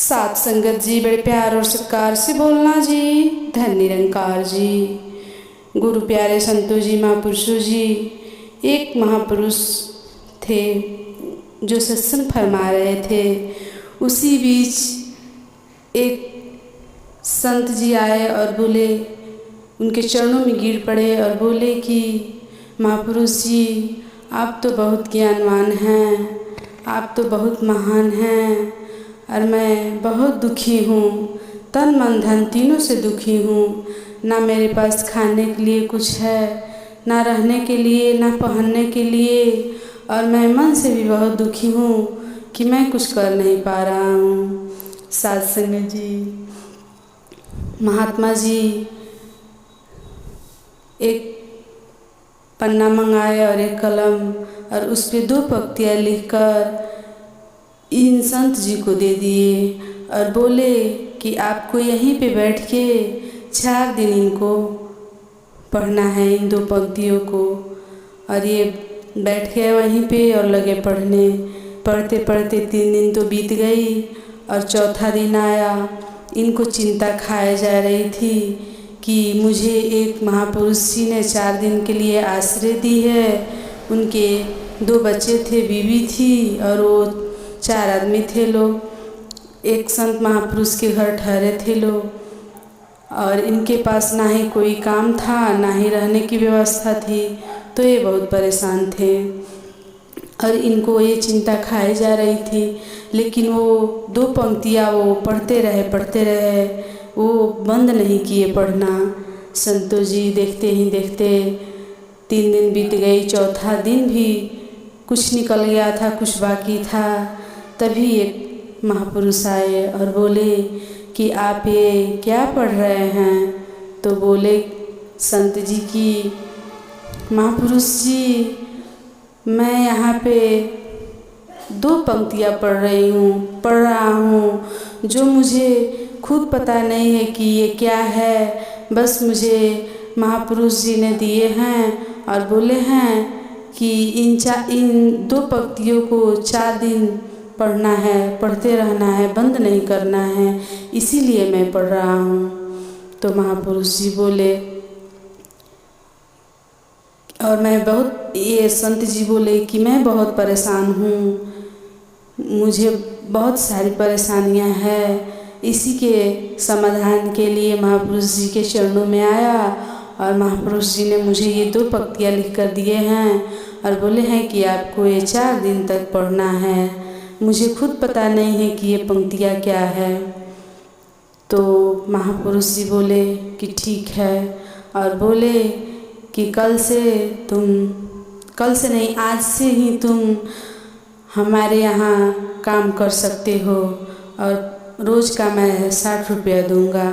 साथ संगत जी, बड़े प्यार और सत्कार से बोलना जी। धन निरंकार जी, गुरु प्यारे संतों जी, महापुरुषों जी। एक महापुरुष थे जो सत्संग फरमा रहे थे। उसी बीच एक संत जी आए और बोले, उनके चरणों में गिर पड़े और बोले कि महापुरुष जी, आप तो बहुत ज्ञानवान हैं, आप तो बहुत महान हैं और मैं बहुत दुखी हूँ, तन मन धन तीनों से दुखी हूँ। ना मेरे पास खाने के लिए कुछ है, ना रहने के लिए, ना पहनने के लिए, और मैं मन से भी बहुत दुखी हूँ कि मैं कुछ कर नहीं पा रहा हूँ। साध संगत जी, महात्मा जी एक पन्ना मंगाए और एक कलम, और उस पे 2 पंक्तियाँ लिखकर इन संत जी को दे दिए और बोले कि आपको यहीं पे बैठ के 4 दिन इनको पढ़ना है, इन 2 पंक्तियों को। और ये बैठ गए वहीं पे और लगे पढ़ने। पढ़ते पढ़ते 3 दिन तो बीत गई और चौथा दिन आया। इनको चिंता खाए जा रही थी कि मुझे एक महापुरुष जी ने 4 दिन के लिए आश्रय दी है। उनके 2 बच्चे थे, बीवी थी और वो 4 आदमी थे लोग। एक संत महापुरुष के घर ठहरे थे लोग, और इनके पास ना ही कोई काम था, ना ही रहने की व्यवस्था थी, तो ये बहुत परेशान थे और इनको ये चिंता खाई जा रही थी। लेकिन वो 2 पंक्तियाँ वो पढ़ते रहे, वो बंद नहीं किए पढ़ना। संतों जी देखते ही देखते 3 दिन बीत गई, चौथा दिन भी कुछ निकल गया था, कुछ बाकी था। तभी एक महापुरुष आए और बोले कि आप ये क्या पढ़ रहे हैं? तो बोले संत जी की, महापुरुष जी, मैं यहाँ पे 2 पंक्तियाँ पढ़ रहा हूँ, जो मुझे खुद पता नहीं है कि ये क्या है। बस मुझे महापुरुष जी ने दिए हैं और बोले हैं कि इन 2 पंक्तियों को 4 दिन पढ़ना है, पढ़ते रहना है, बंद नहीं करना है, इसीलिए मैं पढ़ रहा हूँ। तो महापुरुष जी बोले, और ये संत जी बोले कि मैं बहुत परेशान हूँ, मुझे बहुत सारी परेशानियाँ हैं। इसी के समाधान के लिए महापुरुष जी के चरणों में आया और महापुरुष जी ने मुझे ये 2 पंक्तियाँ लिख कर दिए हैं और बोले हैं कि आपको ये 4 दिन तक पढ़ना है। मुझे खुद पता नहीं है कि ये पंक्तियाँ क्या है। तो महापुरुष जी बोले कि ठीक है, और बोले कि कल से नहीं, आज से ही तुम हमारे यहाँ काम कर सकते हो और रोज़ का मैं 60 रुपया दूँगा।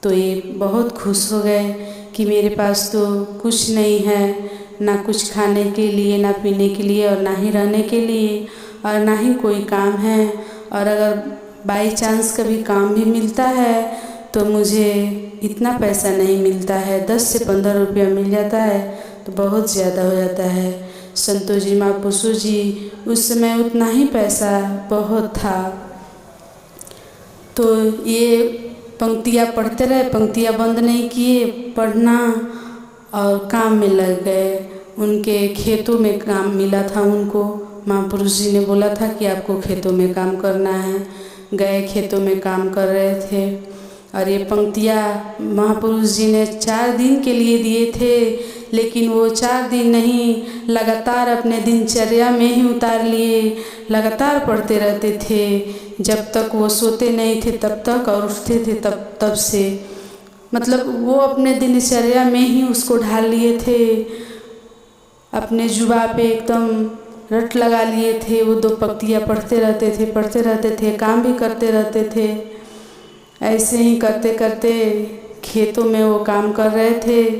तो ये बहुत खुश हो गए कि मेरे पास तो कुछ नहीं है, ना कुछ खाने के लिए, ना पीने के लिए, और ना ही रहने के लिए, और ना ही कोई काम है। और अगर बाई चांस कभी काम भी मिलता है तो मुझे इतना पैसा नहीं मिलता है, 10 से 15 रुपया मिल जाता है, तो बहुत ज़्यादा हो जाता है। संतों जी, महापुरुषों जी, उस समय उतना ही पैसा बहुत था। तो ये पंक्तियाँ पढ़ते रहे, पंक्तियाँ बंद नहीं किए पढ़ना, और काम में लग गए। उनके खेतों में काम मिला था उनको। महापुरुष जी ने बोला था कि आपको खेतों में काम करना है। गए, खेतों में काम कर रहे थे, और ये पंक्तियाँ महापुरुष जी ने 4 दिन के लिए दिए थे, लेकिन वो 4 दिन नहीं, लगातार अपने दिनचर्या में ही उतार लिए। लगातार पढ़ते रहते थे, जब तक वो सोते नहीं थे तब तक, और उठते थे तब से, मतलब वो अपने दिनचर्या में ही उसको ढाल लिए थे। अपने जुबा पे एकदम रट लगा लिए थे। वो 2 पंक्तियाँ पढ़ते रहते थे, काम भी करते रहते थे। ऐसे ही करते करते खेतों में वो काम कर रहे थे।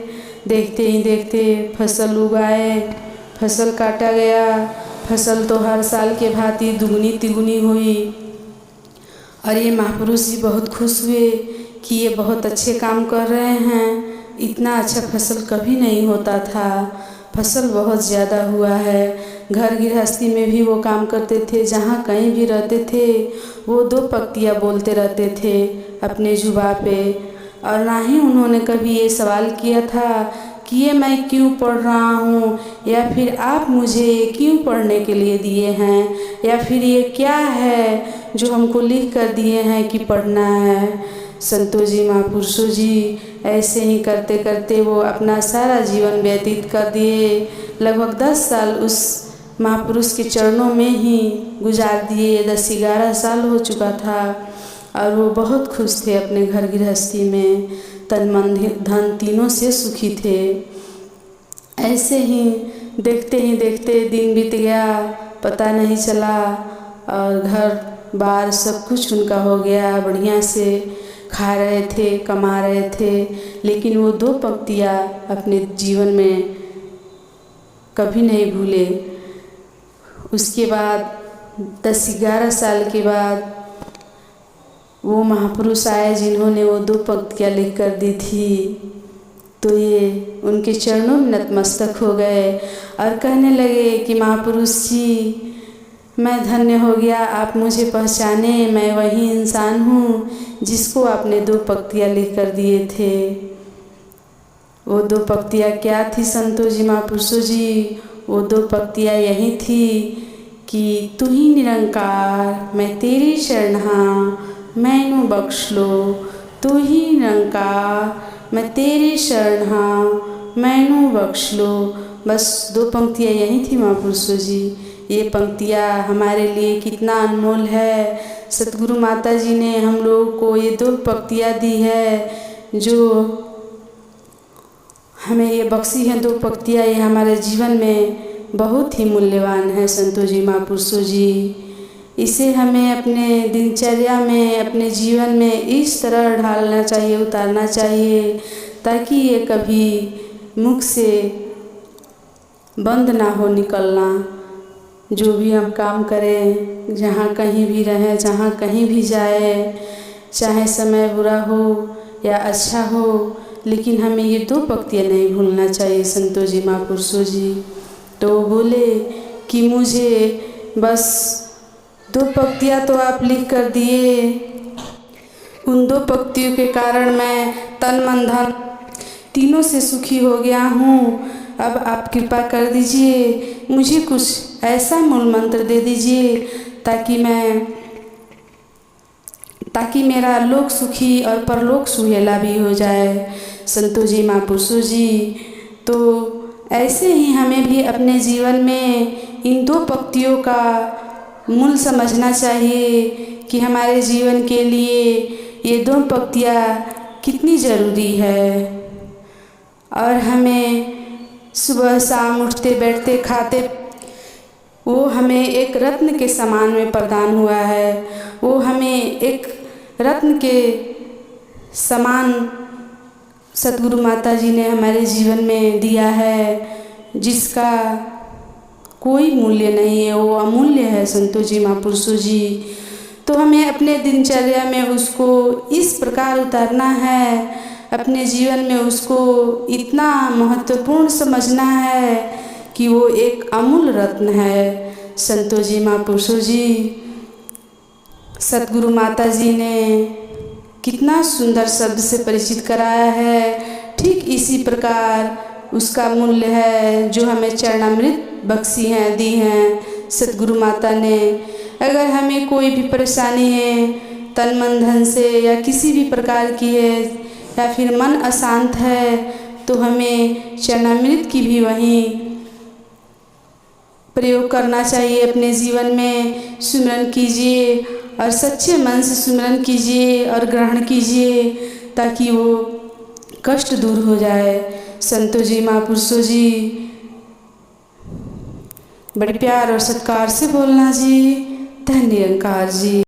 देखते ही देखते फसल उगाए, फसल काटा गया। फसल तो हर साल के भांति दुगनी तिगुनी हुई, और ये महापुरुष जी बहुत खुश हुए कि ये बहुत अच्छे काम कर रहे हैं। इतना अच्छा फसल कभी नहीं होता था। फसल बहुत ज़्यादा हुआ है। घर गृहस्थी में भी वो काम करते थे, जहाँ कहीं भी रहते थे वो 2 पंक्तियाँ बोलते रहते थे अपने जुबां पे। और ना ही उन्होंने कभी ये सवाल किया था कि ये मैं क्यों पढ़ रहा हूँ, या फिर आप मुझे ये क्यों पढ़ने के लिए दिए हैं, या फिर ये क्या है जो हमको लिख कर दिए हैं कि पढ़ना है। संतोष जी महापुरुषों जी ऐसे ही करते करते वो अपना सारा जीवन व्यतीत कर दिए। लगभग 10 साल उस महापुरुष के चरणों में ही गुजार दिए। 10-11 साल हो चुका था और वो बहुत खुश थे अपने घर गृहस्थी में, तन मन धन तीनों से सुखी थे। ऐसे ही देखते दिन बीत गया, पता नहीं चला, और घर बार सब कुछ उनका हो गया। बढ़िया से खा रहे थे, कमा रहे थे, लेकिन वो 2 पंक्तियाँ अपने जीवन में कभी नहीं भूले। उसके बाद 10-11 साल के बाद वो महापुरुष आए जिन्होंने वो 2 पंक्तियाँ लिख कर दी थी। तो ये उनके चरणों में नतमस्तक हो गए और कहने लगे कि महापुरुष जी, मैं धन्य हो गया, आप मुझे पहचाने, मैं वही इंसान हूँ जिसको आपने 2 पंक्तियाँ लिख कर दिए थे। वो 2 पंक्तियाँ क्या थी संतोष जी महापुरुषों जी? वो 2 पंक्तियाँ यही थी कि तू ही निरंकार, मैं तेरी शरण हाँ, मैनू बख्श लो। तू ही निरंकार, मैं तेरी शरण हाँ, मैनू बख्श लो। बस 2 पंक्तियाँ यही थी महापुरुषों जी। ये पंक्तियाँ हमारे लिए कितना अनमोल है। सतगुरु माता जी ने हम लोगों को ये 2 पंक्तियाँ दी है, जो हमें ये बख्शी हैं 2 पंक्तियाँ। ये हमारे जीवन में बहुत ही मूल्यवान है संतोष जी महापुरुषों जी। इसे हमें अपने दिनचर्या में, अपने जीवन में इस तरह ढालना चाहिए, उतारना चाहिए, ताकि ये कभी मुख से बंद ना हो निकलना। जो भी हम काम करें, जहाँ कहीं भी रहें, जहाँ कहीं भी जाए, चाहे समय बुरा हो या अच्छा हो, लेकिन हमें ये 2 पंक्तियाँ नहीं भूलना चाहिए संतोष जी महापुरुषों जी। तो बोले कि मुझे बस 2 पंक्तियाँ तो आप लिख कर दिए, उन 2 पंक्तियों के कारण मैं तन मन धन तीनों से सुखी हो गया हूँ। अब आप कृपा कर दीजिए, मुझे कुछ ऐसा मूल मंत्र दे दीजिए ताकि मेरा लोक सुखी और परलोक सुहेला भी हो जाए संतोष जी महापुरुषों जी। तो ऐसे ही हमें भी अपने जीवन में इन 2 पंक्तियों का मूल समझना चाहिए कि हमारे जीवन के लिए ये 2 पंक्तियाँ कितनी ज़रूरी है। और हमें सुबह शाम उठते बैठते खाते, वो हमें एक रत्न के समान में प्रदान हुआ है। वो हमें एक रत्न के समान सतगुरु माता जी ने हमारे जीवन में दिया है, जिसका कोई मूल्य नहीं है, वो अमूल्य है संतोष जी महापुरुषों जी। तो हमें अपने दिनचर्या में उसको इस प्रकार उतारना है, अपने जीवन में उसको इतना महत्वपूर्ण समझना है कि वो एक अमूल्य रत्न है संतोष जी महापुरुषों जी। सतगुरु माता जी ने कितना सुंदर शब्द से परिचित कराया है, ठीक इसी प्रकार उसका मूल्य है जो हमें चरणामृत बख्शी हैं, दी हैं सतगुरु माता ने। अगर हमें कोई भी परेशानी है, तन मन धन से या किसी भी प्रकार की है, या फिर मन अशांत है, तो हमें चरणामृत की भी वहीं प्रयोग करना चाहिए। अपने जीवन में सुमिरन कीजिए और सच्चे मन से सुमिरन कीजिए और ग्रहण कीजिए, ताकि वो कष्ट दूर हो जाए संतोष जी महापुरुषों जी। बड़े प्यार और सत्कार से बोलना जी। धन्य निरंकार जी।